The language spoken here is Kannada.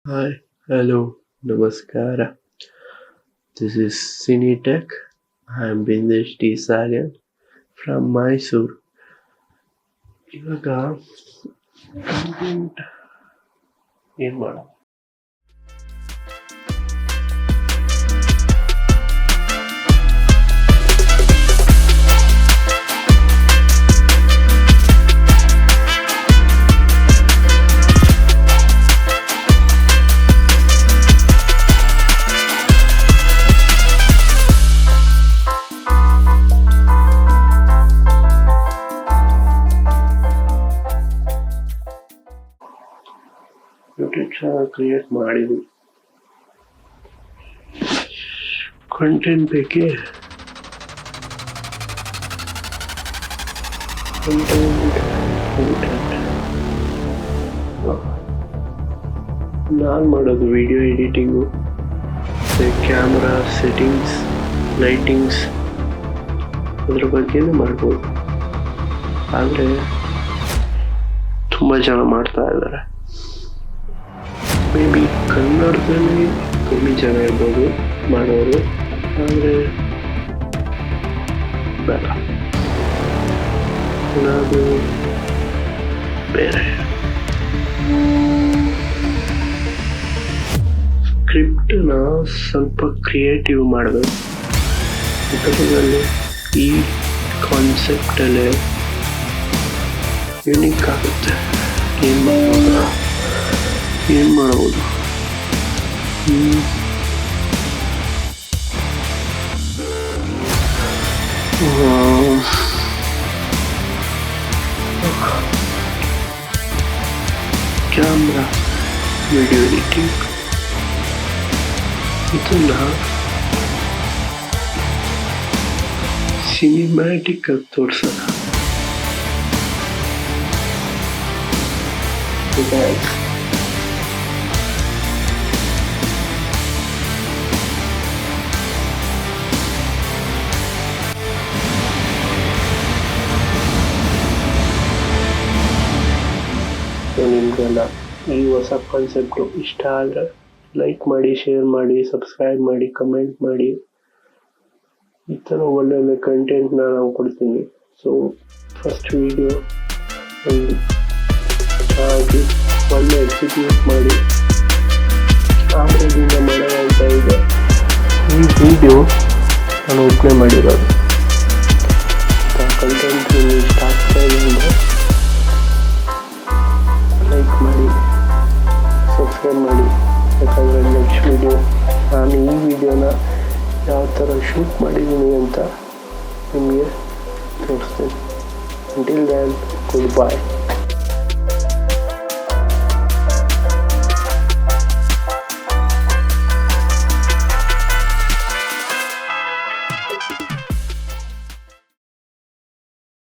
Hi, hello, namaskara. This is Cinetech. I am Bindesh D. Sagan from Mysore. ಇವಾಗ content ಏನ್ ಮಾಡೋಣ? ಯೂಟ್ಯೂಬ್ ಚಾನಲ್ ಕ್ರಿಯೇಟ್ ಮಾಡಿದ್ವಿ. ಕಂಟೆಂಟ್ ಬೇಕೇ. ನಾನು ಮಾಡೋದು video editing, camera settings, lightings, ಅದ್ರ ಬಗ್ಗೆನೇ ಮಾಡ್ಬೋದು. ಆದರೆ ತುಂಬ ಜನ ಮಾಡ್ತಾ ಇದ್ದಾರೆ. ಮೇ ಬಿ ಕನ್ನಡದಲ್ಲಿ ಕಮ್ಮಿ ಜನ ಇರ್ಬೋದು ಮಾಡೋರು, ಆದರೆ ಬೇಡ, ಅದು ಬೇರೆ. ಸ್ಕ್ರಿಪ್ಟನ್ನ ಸ್ವಲ್ಪ ಕ್ರಿಯೇಟಿವ್ ಮಾಡಬೇಕು. ಇದರಲ್ಲಿ ಈ ಕಾನ್ಸೆಪ್ಟಲ್ಲೇ ಯುನೀಕ್ ಆಗುತ್ತೆ. ಏನು ಮಾಡ್ಬೋದು? ಕ್ಯಾಮ್ರಾ, ವಿಡಿಯೋ ಎಡಿಟಿಂಗ್, ಇದನ್ನ ಸಿನಿಮ್ಯಾಟಿಕ್ ಆಗಿ ತೋರ್ಸೋಣ. ನಿಮಗೆಲ್ಲ ಈ ಹೊಸ ಕಾನ್ಸೆಪ್ಟು ಇಷ್ಟ ಆದರೆ ಲೈಕ್ ಮಾಡಿ, ಶೇರ್ ಮಾಡಿ, ಸಬ್ಸ್ಕ್ರೈಬ್ ಮಾಡಿ, ಕಮೆಂಟ್ ಮಾಡಿ. ಈ ಥರ ಒಳ್ಳೊಳ್ಳೆ ಕಂಟೆಂಟ್ನ ನಾವು ಕೊಡ್ತೀನಿ. ಸೊ ಫಸ್ಟ್ ವಿಡಿಯೋ ಚೆನ್ನಾಗಿ ಒಳ್ಳೆ ಎಕ್ಸಿಕ್ಯೂಟ್ ಮಾಡಿ ಆಮೇಲಿಂದ ಮಾಡೋಣ ಅಂತ ಇದೆ. ಈ ವಿಡಿಯೋ ನಾನು ಒಬ್ಬನೇ ಮಾಡಿರೋದು. ಕಂಟೆಂಟ್ ಇಷ್ಟ ಆಗ್ತಾ ಇದೆ ಅಂದರೆ ಲೈಕ್ ಮಾಡಿ, ಸಬ್ಸ್ಕ್ರೈಬ್ ಮಾಡಿ. ಯಾಕಂದರೆ ನೆಕ್ಸ್ಟ್ ವಿಡಿಯೋ ನಾನು ಈ ವಿಡಿಯೋನ ಯಾವ ಥರ ಶೂಟ್ ಮಾಡಿದ್ದೀನಿ ಅಂತ ನಿಮಗೆ ತೋರಿಸ್ತೀನಿ. Until then, goodbye.